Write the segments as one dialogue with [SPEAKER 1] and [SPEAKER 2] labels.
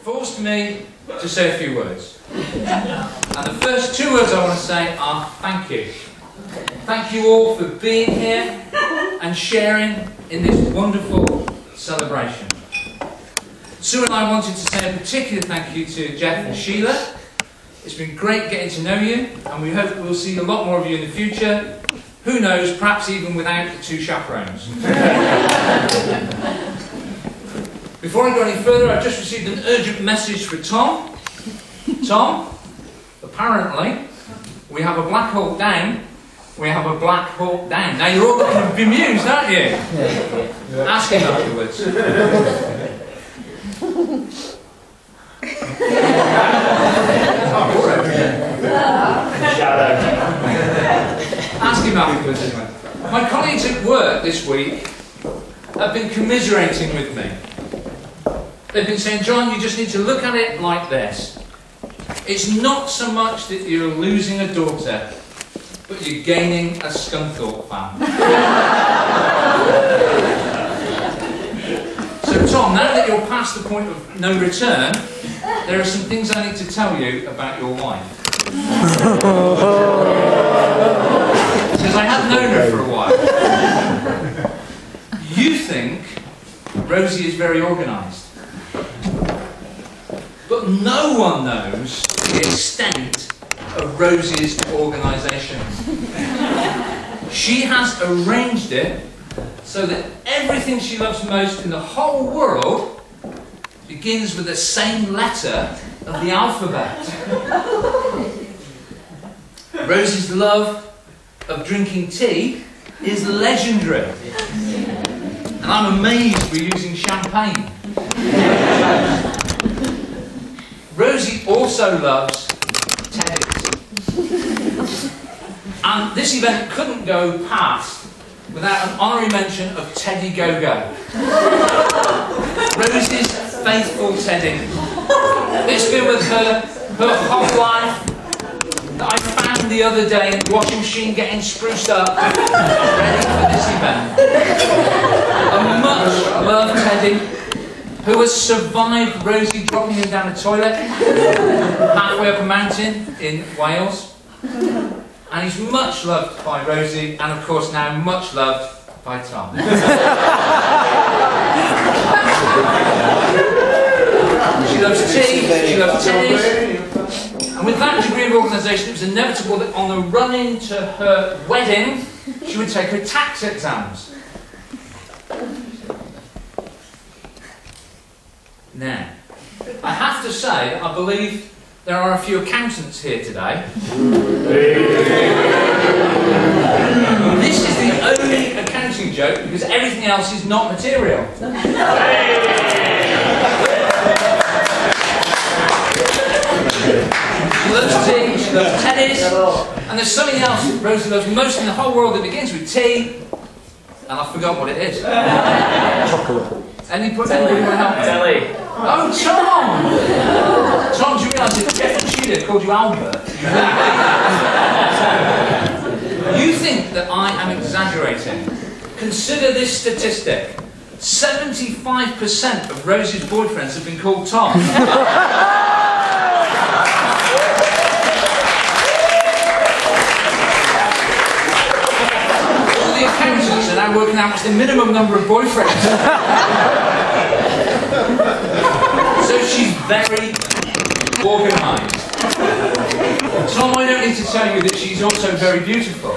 [SPEAKER 1] falls to me to say a few words. And the first two words I want to say are thank you. Thank you all for being here and sharing in this wonderful celebration. Sue and I wanted to say a particular thank you to Jeff and Sheila. It's been great getting to know you, and we hope we'll see a lot more of you in the future. Who knows, perhaps even without the two chaperones. Before I go any further, I've just received an urgent message for Tom. Tom, apparently, we have a Black Hawk down. We have a Black Hawk down. Now you're all looking bemused, aren't you? Yeah. Ask him afterwards. Ask him afterwards anyway. My colleagues at work this week have been commiserating with me. They've been saying, John, you just need to look at it like this. It's not so much that you're losing a daughter, but you're gaining a Scunthorpe fan. So Tom, now that you're past the point of no return, there are some things I need to tell you about your wife. Because I have known her for a while. You think Rosie is very organised. But no one knows the extent of Rosie's organisation. She has arranged it so that everything she loves most in the whole world begins with the same letter of the alphabet. Rosie's love of drinking tea is legendary. And I'm amazed we're using champagne. Rosie also loves teddies. And this event couldn't go past without an honorary mention of Teddy Go-Go. Rosie's faithful Teddy. It's been with her whole life, that I found the other day in the washing machine getting spruced up, ready for this event. A much-loved Teddy who has survived Rosie dropping him down a toilet halfway up a mountain in Wales. And he's much loved by Rosie, and of course now much loved by Tom. She loves tea, she loves tennis, and with that degree of organisation it was inevitable that on the run-in to her wedding she would take her tax exams. Now, I have to say, I believe there are a few accountants here today. This is the only accounting joke because everything else is not material. She loves tea, she loves tennis, and there's something else Rosie loves most in the whole world that begins with T, and I forgot what it is.
[SPEAKER 2] Chocolate.
[SPEAKER 1] Anybody want to help me?
[SPEAKER 3] Telly.
[SPEAKER 1] Oh, Tom! Tom, do you realise if Jeff and Sheila called you Albert, you think that I am exaggerating? Consider this statistic. 75% of Rosie's boyfriends have been called Tom. All the accountants are now working out what's the minimum number of boyfriends. So she's very organised. Tom, I don't need to tell you that she's also very beautiful.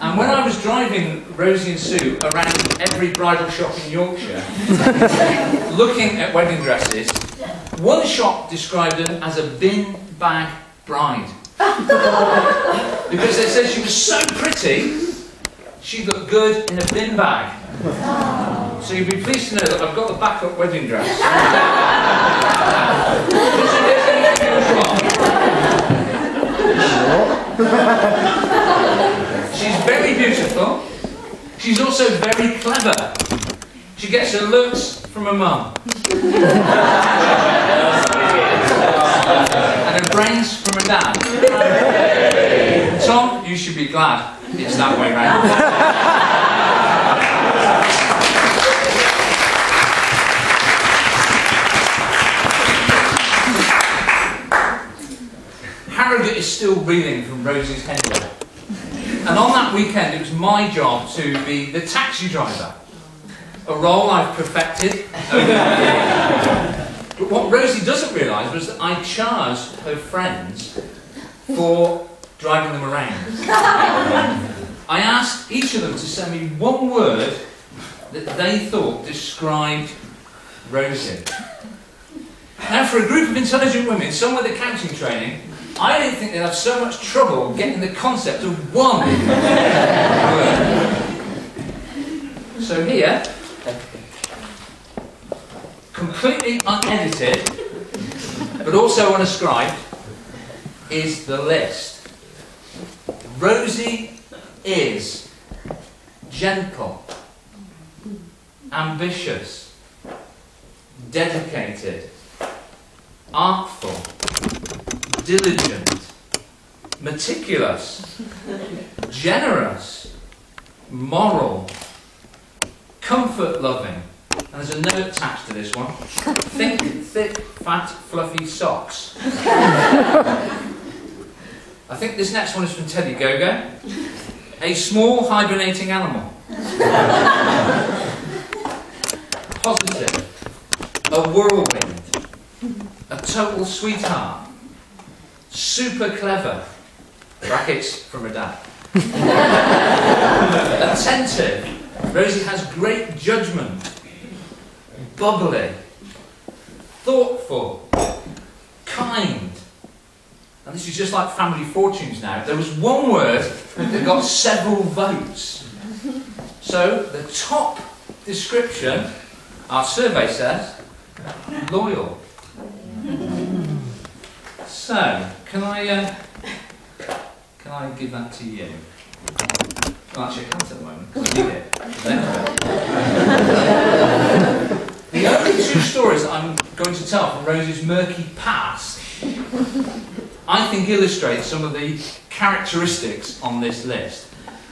[SPEAKER 1] And when I was driving Rosie and Sue around every bridal shop in Yorkshire, looking at wedding dresses, one shop described her as a bin bag bride. Because they said she was so pretty, she looked good in a bin bag. So you'd be pleased to know that I've got the backup wedding dress. She's very beautiful. She's also very clever. She gets her looks from her mum. And her brains from her dad. Tom, you should be glad it's that way round. Harrogate is still reeling from Rosie's headbutt. And on that weekend, it was my job to be the taxi driver, a role I've perfected over the years. But what Rosie doesn't realise was that I charged her friends for driving them around. I asked each of them to send me one word that they thought described Rosie. Now, for a group of intelligent women, some with accounting training, I didn't think they'd have so much trouble getting the concept of one word. So here, completely unedited, but also unscribed, is the list. Rosie is gentle, ambitious, dedicated, artful, diligent, meticulous, generous, moral, comfort-loving, and there's a note attached to this one, think, thick, fat, fluffy socks. I think this next one is from Teddy Gogo. A small hibernating animal. Positive. A whirlwind. A total sweetheart. Super clever. Brackets from her dad. Attentive. Rosie has great judgment. Bubbly. Thoughtful. Kind. And this is just like family fortunes now. There was one word that got several votes. So the top description, our survey says, loyal. So, can I give that to you? Well, actually I can't at the moment, because I need it. The only two stories that I'm going to tell from Rosie's murky past, I think illustrate some of the characteristics on this list.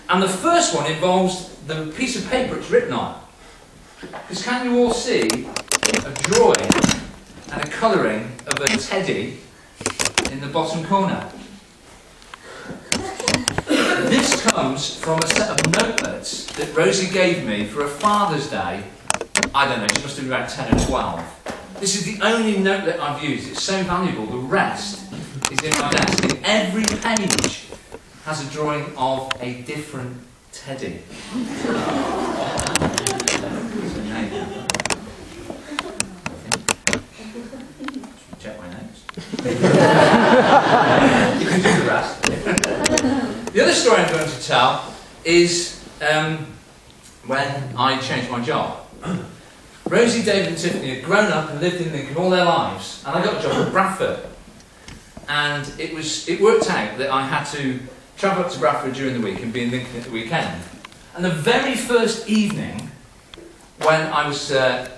[SPEAKER 1] And the first one involves the piece of paper it's written on. Because can you all see a drawing and a colouring of a teddy in the bottom corner? This comes from a set of notelets that Rosie gave me for a Father's Day. I don't know, she must have been about 10 or 12. This is the only notelet I've used. It's so valuable. The rest is in my desk. And every page has a drawing of a different teddy. Check my notes. You can do the rest. The other story I'm going to tell is when I changed my job. Rosie, David and Tiffany had grown up and lived in Lincoln all their lives, and I got a job at Bradford. And it worked out that I had to travel up to Bradford during the week and be in Lincoln at the weekend. And the very first evening, when I was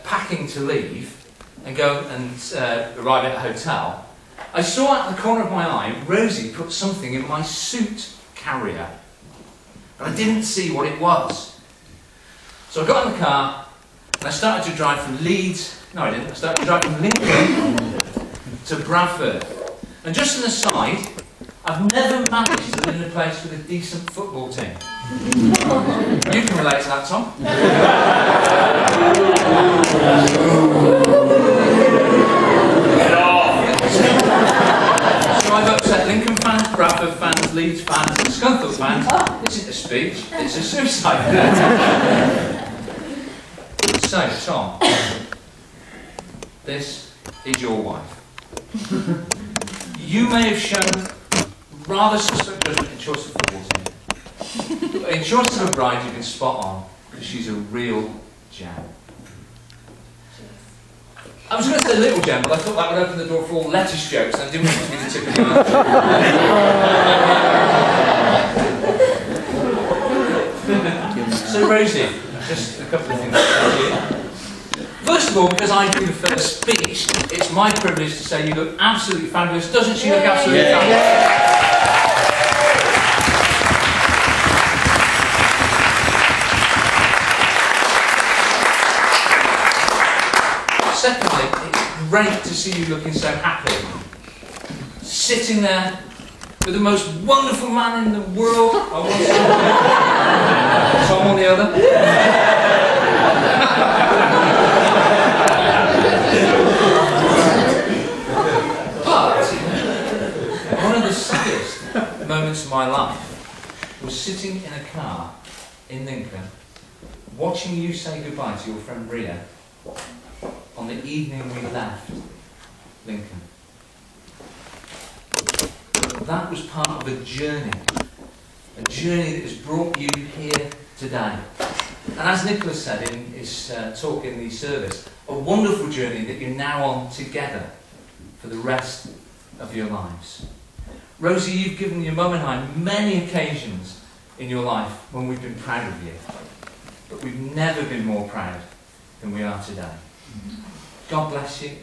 [SPEAKER 1] packing to leave and go and arrive at a hotel, I saw out the corner of my eye Rosie put something in my suit carrier. But I didn't see what it was. So I got in the car and I started to drive from Leeds. No, I didn't. I started to drive from Lincoln to Bradford. And just an aside, I've never managed to live in a place with a decent football team. You can relate to that, Tom. So I've upset Lincoln fans, Bradford fans, Leeds fans, and Scunthorpe fans. This isn't a speech, it's a suicide note. So, Tom, this is your wife. You may have shown rather suspect judgment in choice of football team. But in choice of a bride, you've been spot on, because she's a real gem. I was going to say little gem, but I thought that would open the door for all lettuce jokes, and I didn't want to be the tip of the iceberg. So Rosie, just a couple of things to tell you. First of all, because I do the first speech, it's my privilege to say you look absolutely fabulous. Doesn't she look absolutely fabulous? Secondly, it's great to see you looking so happy. Sitting there with the most wonderful man in the world. I want Tom on the other. But one of the saddest moments of my life was sitting in a car in Lincoln, watching you say goodbye to your friend Ria on the evening we left Lincoln. That was part of a journey that has brought you here today. And as Nicholas said in his talk in the service, a wonderful journey that you're now on together for the rest of your lives. Rosie, you've given your mum and I many occasions in your life when we've been proud of you, but we've never been more proud than we are today. God bless you.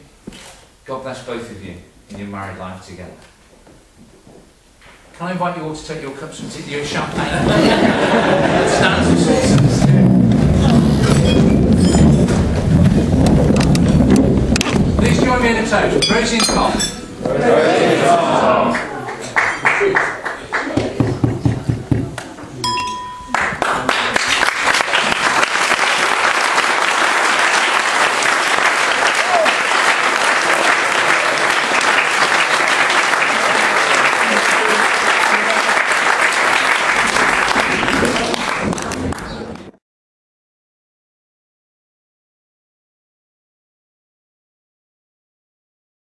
[SPEAKER 1] God bless both of you in your married life together. Can I invite you all to take your cups and take your champagne? Stand and saucers. Please join me in a toast. Rosie and Tom.